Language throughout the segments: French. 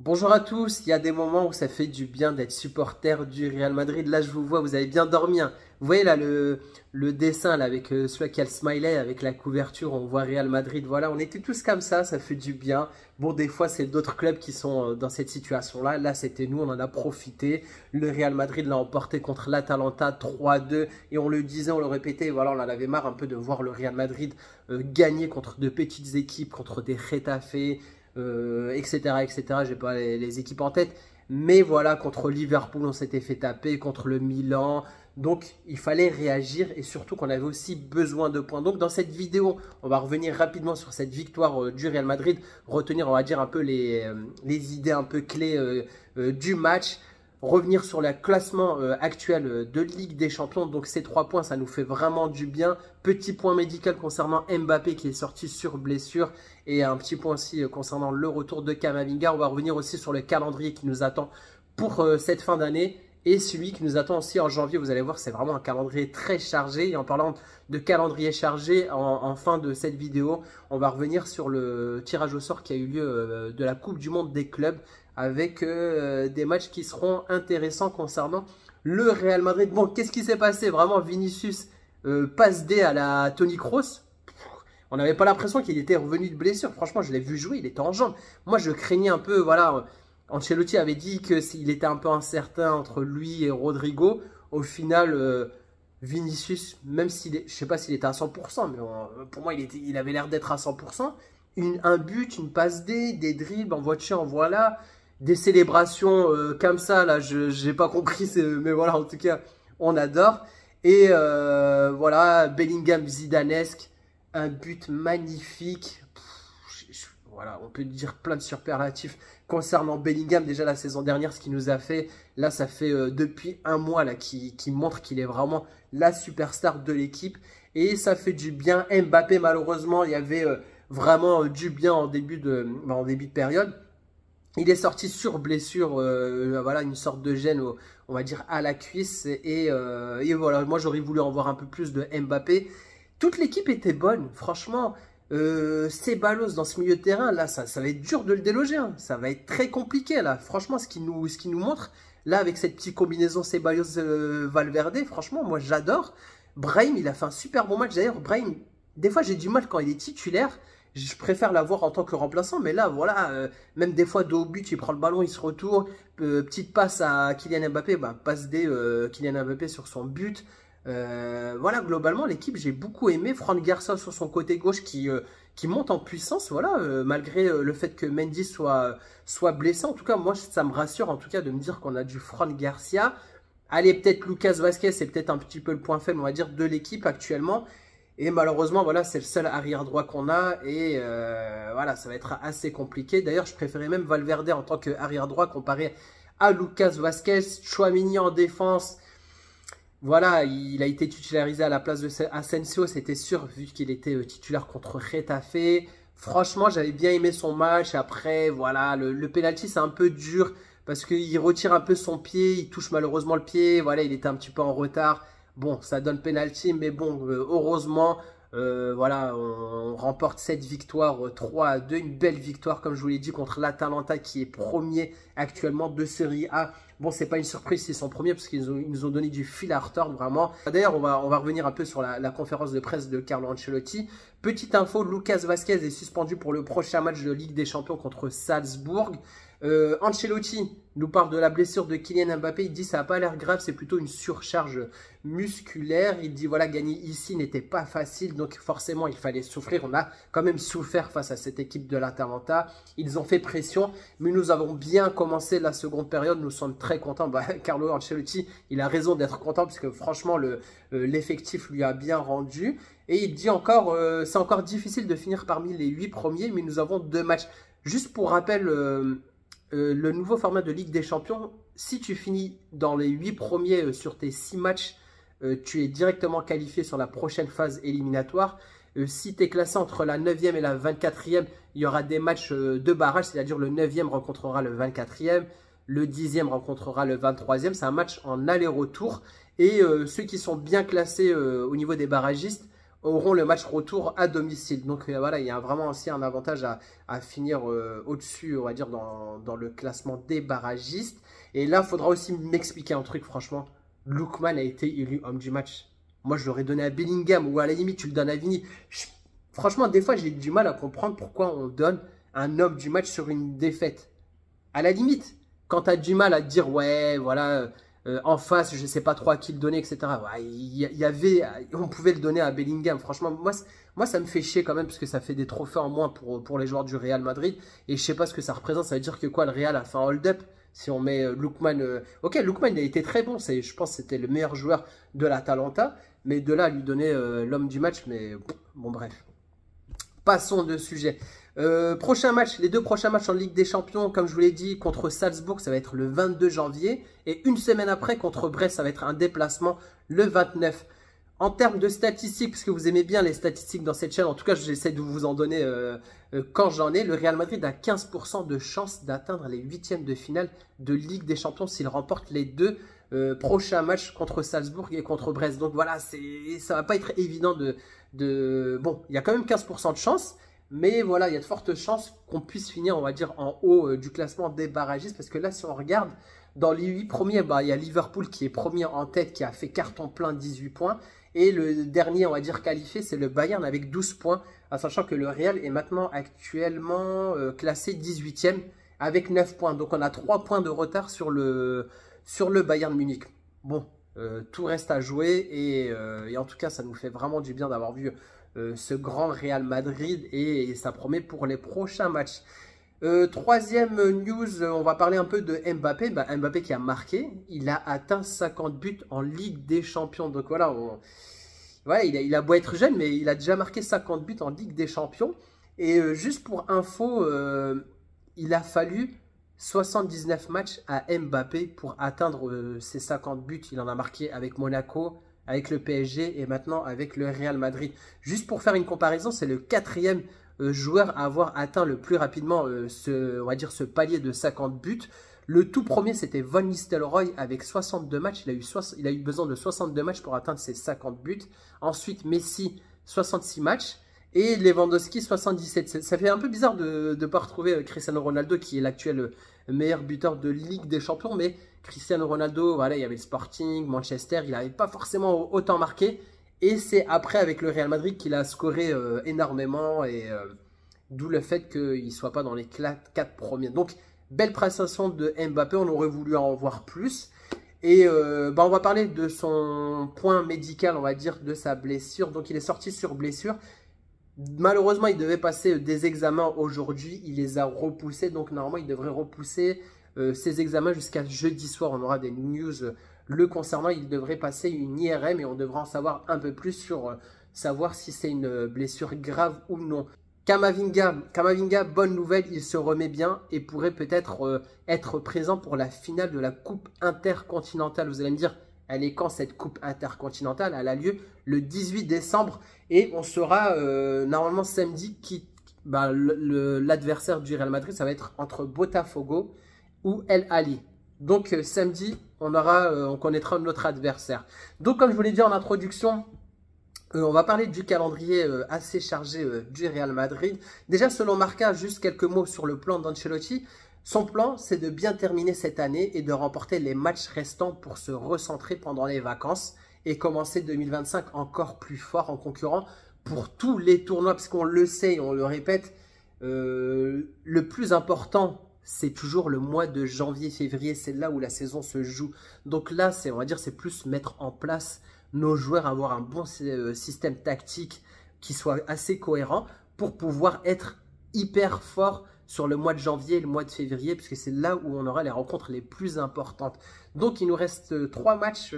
Bonjour à tous, il y a des moments où ça fait du bien d'être supporter du Real Madrid. Là, je vous vois, vous avez bien dormi, hein. Vous voyez là le dessin là, avec celui qui a le smiley, avec la couverture, on voit Real Madrid. Voilà, on était tous comme ça fait du bien. Bon, des fois, c'est d'autres clubs qui sont dans cette situation-là. Là, c'était nous, on en a profité. Le Real Madrid l'a emporté contre l'Atalanta 3-2. Et on le disait, on le répétait, voilà, on en avait marre un peu de voir le Real Madrid gagner contre de petites équipes, contre des Getafe, etc., etc. J'ai pas les équipes en tête. Mais voilà, contre Liverpool, on s'était fait taper, contre le Milan. Donc, il fallait réagir et surtout qu'on avait aussi besoin de points. Donc, dans cette vidéo, on va revenir rapidement sur cette victoire du Real Madrid, retenir, on va dire, un peu les idées un peu clés du match, revenir sur le classement actuel de Ligue des Champions. Donc, ces 3 points, ça nous fait vraiment du bien. Petit point médical concernant Mbappé qui est sorti sur blessure et un petit point aussi concernant le retour de Camavinga. On va revenir aussi sur le calendrier qui nous attend pour cette fin d'année. Et celui qui nous attend aussi en janvier, vous allez voir, c'est vraiment un calendrier très chargé. Et en parlant de calendrier chargé, en fin de cette vidéo, on va revenir sur le tirage au sort qui a eu lieu de la Coupe du Monde des clubs avec des matchs qui seront intéressants concernant le Real Madrid. Bon, qu'est-ce qui s'est passé? Vraiment, Vinicius passe D à la Toni Kroos. On n'avait pas l'impression qu'il était revenu de blessure. Franchement, je l'ai vu jouer, il était en jambes. Moi, je craignais un peu, voilà. Ancelotti avait dit qu'il était un peu incertain entre lui et Rodrigo. Au final, Vinicius, même s'il est, je ne sais pas s'il était à 100%, mais pour moi, il avait l'air d'être à 100%. Un but, une passe D, des dribbles, en voiture, en voilà. Des célébrations comme ça, là, je n'ai pas compris, mais voilà, en tout cas, on adore. Et voilà, Bellingham Zidanesque, un but magnifique. Voilà, on peut dire plein de superlatifs concernant Bellingham. Déjà la saison dernière, ce qu'il nous a fait, là ça fait depuis un mois là qui montre qu'il est vraiment la superstar de l'équipe. Et ça fait du bien. Mbappé, malheureusement, il y avait vraiment du bien en début de période. Il est sorti sur blessure, voilà, une sorte de gêne, on va dire, à la cuisse. Et voilà, moi j'aurais voulu en voir un peu plus de Mbappé. Toute l'équipe était bonne, franchement. Ceballos dans ce milieu de terrain, là, ça va être dur de le déloger, hein. Ça va être très compliqué, là. Franchement, ce qu'il nous montre, là, avec cette petite combinaison Ceballos-Valverde, franchement, moi, j'adore. Brahim, il a fait un super bon match. D'ailleurs, Brahim, des fois, j'ai du mal quand il est titulaire. Je préfère l'avoir en tant que remplaçant, mais là, voilà, même des fois, dos au but, il prend le ballon, il se retourne. Petite passe à Kylian Mbappé, bah, passe des Kylian Mbappé sur son but. Voilà, globalement, l'équipe, j'ai beaucoup aimé. Fran Garcia sur son côté gauche qui monte en puissance, voilà, malgré le fait que Mendy soit blessé. En tout cas, moi, ça me rassure, en tout cas, de me dire qu'on a du Fran Garcia. Allez, peut-être Lucas Vazquez, c'est peut-être un petit peu le point faible, on va dire, de l'équipe actuellement. Et malheureusement, voilà, c'est le seul arrière droit qu'on a. Et voilà, ça va être assez compliqué. D'ailleurs, je préférais même Valverde en tant qu'arrière droit comparé à Lucas Vazquez. Chouamini en défense. Voilà, il a été titularisé à la place de Asensio, c'était sûr, vu qu'il était titulaire contre Getafe. Franchement, j'avais bien aimé son match. Après, voilà, le penalty, c'est un peu dur parce qu'il retire un peu son pied, il touche malheureusement le pied. Voilà, il était un petit peu en retard. Bon, ça donne penalty, mais bon, heureusement, voilà, on remporte cette victoire 3-2. Une belle victoire, comme je vous l'ai dit, contre l'Atalanta qui est premier actuellement de Serie A. Bon, c'est pas une surprise s'ils sont premiers parce qu'ils nous ont donné du fil à retordre, vraiment. D'ailleurs, on va revenir un peu sur la conférence de presse de Carlo Ancelotti. Petite info, Lucas Vazquez est suspendu pour le prochain match de Ligue des Champions contre Salzbourg. Ancelotti nous parle de la blessure de Kylian Mbappé. Il dit ça n'a pas l'air grave, c'est plutôt une surcharge musculaire. Il dit voilà, gagner ici n'était pas facile, donc forcément il fallait souffrir. On a quand même souffert face à cette équipe de l'Atalanta. Ils ont fait pression, mais nous avons bien commencé la seconde période. Nous sommes très contents. Bah, Carlo Ancelotti, il a raison d'être content parce que franchement l'effectif lui a bien rendu. Et il dit encore, c'est encore difficile de finir parmi les 8 premiers, mais nous avons 2 matchs. Juste pour rappel, le nouveau format de Ligue des Champions, si tu finis dans les 8 premiers sur tes 6 matchs, tu es directement qualifié sur la prochaine phase éliminatoire. Si tu es classé entre la 9e et la 24e, il y aura des matchs de barrage, c'est-à-dire le 9e rencontrera le 24e, le 10e rencontrera le 23e. C'est un match en aller-retour. Et ceux qui sont bien classés au niveau des barragistes auront le match retour à domicile. Donc voilà, il y a vraiment aussi un avantage à finir au-dessus, on va dire, dans le classement des barragistes. Et là, il faudra aussi m'expliquer un truc, franchement. Lookman a été élu homme du match. Moi, je l'aurais donné à Bellingham ou à la limite, tu le donnes à Vini. Franchement, des fois, j'ai du mal à comprendre pourquoi on donne un homme du match sur une défaite. À la limite, quand tu as du mal à te dire, ouais, voilà, en face, je ne sais pas trop à qui le donner, etc. Ouais, on pouvait le donner à Bellingham. Franchement, moi, ça me fait chier quand même, parce que ça fait des trophées en moins pour les joueurs du Real Madrid. Et je ne sais pas ce que ça représente. Ça veut dire que quoi, le Real a fait un hold-up? Si on met Lookman... ok, Lookman, il a été très bon. Je pense que c'était le meilleur joueur de l'Atalanta. Mais de là à lui donner l'homme du match, mais bon, bref. Passons de sujet. Prochain match, les deux prochains matchs en Ligue des Champions, comme je vous l'ai dit, contre Salzbourg, ça va être le 22 janvier. Et une semaine après, contre Brest, ça va être un déplacement le 29. En termes de statistiques, parce que vous aimez bien les statistiques dans cette chaîne, en tout cas, j'essaie de vous en donner quand j'en ai. Le Real Madrid a 15% de chance d'atteindre les huitièmes de finale de Ligue des Champions s'il remporte les deux prochains matchs contre Salzbourg et contre Brest. Donc voilà, ça va pas être évident Bon, il y a quand même 15% de chance. Mais voilà, il y a de fortes chances qu'on puisse finir, on va dire, en haut du classement des barragistes. Parce que là, si on regarde, dans les 8 premiers, il y a Liverpool qui est premier en tête, qui a fait carton plein, 18 points. Et le dernier, on va dire, qualifié, c'est le Bayern avec 12 points. Sachant que le Real est maintenant actuellement classé 18e avec 9 points. Donc on a 3 points de retard sur le Bayern Munich. Bon, tout reste à jouer. Et en tout cas, ça nous fait vraiment du bien d'avoir vu ce grand Real Madrid et ça promet pour les prochains matchs. Troisième news, on va parler un peu de Mbappé. Mbappé qui a marqué, il a atteint 50 buts en Ligue des Champions. Donc voilà, voilà il a beau être jeune, mais il a déjà marqué 50 buts en Ligue des Champions. Et juste pour info, il a fallu 79 matchs à Mbappé pour atteindre ses 50 buts. Il en a marqué avec Monaco, avec le PSG et maintenant avec le Real Madrid. Juste pour faire une comparaison, c'est le 4e joueur à avoir atteint le plus rapidement on va dire ce palier de 50 buts. Le tout premier, c'était Van Nistelrooy avec 62 matchs. Il a eu besoin de 62 matchs pour atteindre ses 50 buts. Ensuite, Messi, 66 matchs. Et Lewandowski, 77. Ça fait un peu bizarre de ne pas retrouver Cristiano Ronaldo, qui est l'actuel meilleur buteur de Ligue des Champions. Mais Cristiano Ronaldo, voilà, il y avait le Sporting, Manchester, il n'avait pas forcément autant marqué. Et c'est après, avec le Real Madrid, qu'il a scoré énormément. Et d'où le fait qu'il ne soit pas dans les 4 premiers. Donc, belle prestation de Mbappé. On aurait voulu en voir plus. Et on va parler de son point médical, on va dire, de sa blessure. Donc, il est sorti sur blessure. Malheureusement, il devait passer des examens aujourd'hui. Il les a repoussés. Donc, normalement, il devrait repousser ses examens jusqu'à jeudi soir. On aura des news le concernant. Il devrait passer une IRM et on devra en savoir un peu plus sur savoir si c'est une blessure grave ou non. Camavinga, bonne nouvelle, il se remet bien et pourrait peut-être être présent pour la finale de la Coupe intercontinentale. Vous allez me dire, elle est quand cette Coupe intercontinentale? Elle a lieu le 18 décembre et on saura normalement samedi l'adversaire du Real Madrid. Ça va être entre Botafogo ou El Ahly. Donc samedi, on connaîtra notre adversaire. Donc comme je vous l'ai dit en introduction, on va parler du calendrier assez chargé du Real Madrid. Déjà, selon Marca, juste quelques mots sur le plan d'Ancelotti. Son plan, c'est de bien terminer cette année et de remporter les matchs restants pour se recentrer pendant les vacances et commencer 2025 encore plus fort en concurrent pour tous les tournois. Parce qu'on le sait, on le répète, le plus important, c'est toujours le mois de janvier-février. C'est là où la saison se joue. Donc là, on va dire, c'est plus mettre en place nos joueurs, avoir un bon système tactique qui soit assez cohérent pour pouvoir être hyper fort sur le mois de janvier et le mois de février, puisque c'est là où on aura les rencontres les plus importantes. Donc il nous reste 3 matchs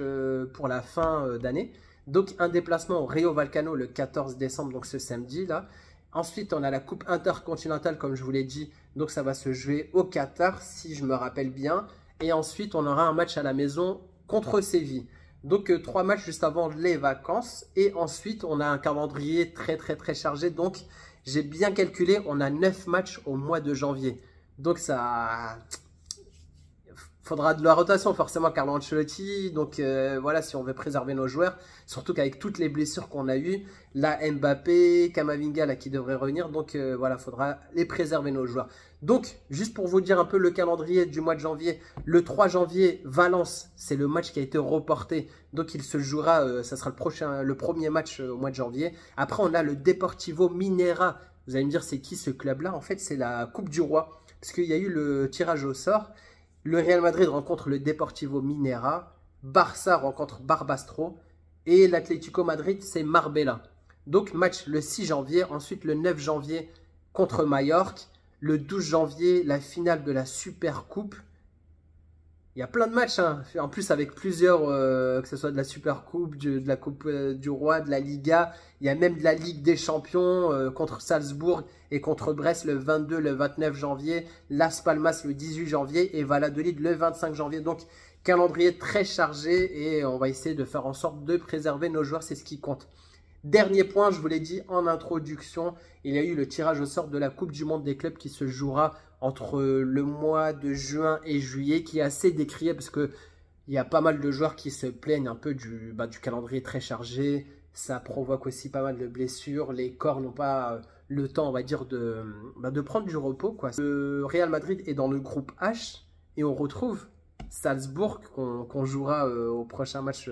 pour la fin d'année. Donc un déplacement au Rayo Vallecano le 14 décembre, donc ce samedi là. Ensuite on a la Coupe intercontinentale comme je vous l'ai dit, donc ça va se jouer au Qatar si je me rappelle bien. Et ensuite on aura un match à la maison contre Séville. Donc 3 matchs juste avant les vacances et ensuite on a un calendrier très chargé. Donc j'ai bien calculé, on a 9 matchs au mois de janvier. Donc ça, faudra de la rotation forcément Carlo Ancelotti. Donc voilà, si on veut préserver nos joueurs, surtout qu'avec toutes les blessures qu'on a eues, là Mbappé, Camavinga là qui devrait revenir, donc voilà, faudra les préserver nos joueurs. Donc juste pour vous dire un peu le calendrier du mois de janvier, le 3 janvier, Valence, c'est le match qui a été reporté, donc il se jouera, ça sera le premier match au mois de janvier. Après on a le Deportivo Minera. Vous allez me dire c'est qui ce club-là? En fait c'est la Coupe du Roi, parce qu'il y a eu le tirage au sort. Le Real Madrid rencontre le Deportivo Minera, Barça rencontre Barbastro et l'Atlético Madrid, c'est Marbella. Donc match le 6 janvier, ensuite le 9 janvier contre Majorque, le 12 janvier la finale de la Super Coupe. Il y a plein de matchs, hein. En plus avec plusieurs, que ce soit de la Super Coupe, de la Coupe du Roi, de la Liga. Il y a même de la Ligue des Champions contre Salzbourg et contre Brest le 22, le 29 janvier. Las Palmas le 18 janvier et Valladolid le 25 janvier. Donc calendrier très chargé et on va essayer de faire en sorte de préserver nos joueurs, c'est ce qui compte. Dernier point, je vous l'ai dit en introduction, il y a eu le tirage au sort de la Coupe du Monde des clubs qui se jouera entre le mois de juin et juillet, qui est assez décrié parce qu'il y a pas mal de joueurs qui se plaignent un peu du calendrier très chargé. Ça provoque aussi pas mal de blessures. Les corps n'ont pas le temps, on va dire, de prendre du repos, quoi. Le Real Madrid est dans le groupe H et on retrouve Salzbourg qu'on jouera au prochain match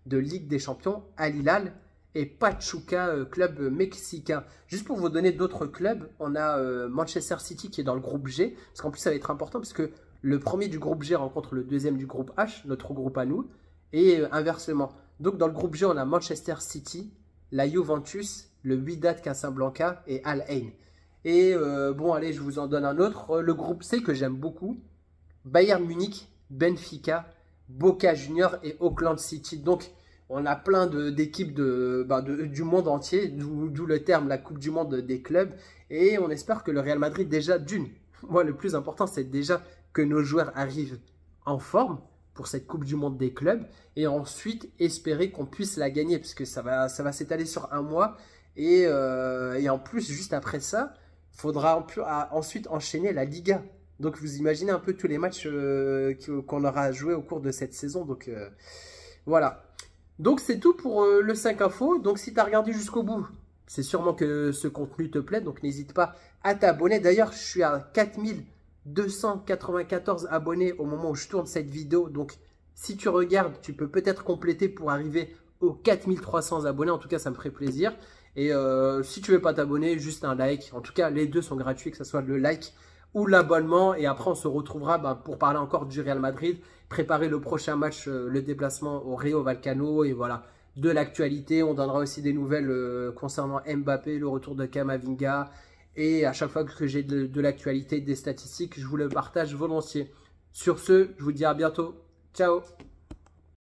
de Ligue des Champions, Al Hilal et Pachuca, club mexicain. Juste pour vous donner d'autres clubs, on a Manchester City qui est dans le groupe G, parce qu'en plus ça va être important, parce que le premier du groupe G rencontre le deuxième du groupe H, notre groupe à nous, et inversement. Donc dans le groupe G, on a Manchester City, la Juventus, le Wydad Casablanca et Al Ain. Et bon, allez, je vous en donne un autre. Le groupe C que j'aime beaucoup, Bayern Munich, Benfica, Boca Juniors et Auckland City. Donc on a plein d'équipes du monde entier, d'où le terme la Coupe du Monde des clubs. Et on espère que le Real Madrid, déjà moi le plus important c'est déjà que nos joueurs arrivent en forme pour cette Coupe du Monde des clubs. Et ensuite espérer qu'on puisse la gagner, parce que ça va s'étaler sur un mois. Et en plus, juste après ça, il faudra ensuite enchaîner la Liga. Donc vous imaginez un peu tous les matchs qu'on aura joué au cours de cette saison. Donc voilà. Donc c'est tout pour le 5 info. Donc si tu as regardé jusqu'au bout, c'est sûrement que ce contenu te plaît. Donc n'hésite pas à t'abonner. D'ailleurs, je suis à 4294 abonnés au moment où je tourne cette vidéo. Donc si tu regardes, tu peux peut-être compléter pour arriver aux 4300 abonnés. En tout cas, ça me ferait plaisir. Et si tu veux pas t'abonner, juste un like. En tout cas, les deux sont gratuits, que ce soit le like ou l'abonnement. Et après, on se retrouvera pour parler encore du Real Madrid, préparer le prochain match, le déplacement au Rayo Vallecano. Et voilà, de l'actualité. On donnera aussi des nouvelles concernant Mbappé, le retour de Camavinga. Et à chaque fois que j'ai de l'actualité, des statistiques, je vous le partage volontiers. Sur ce, je vous dis à bientôt. Ciao!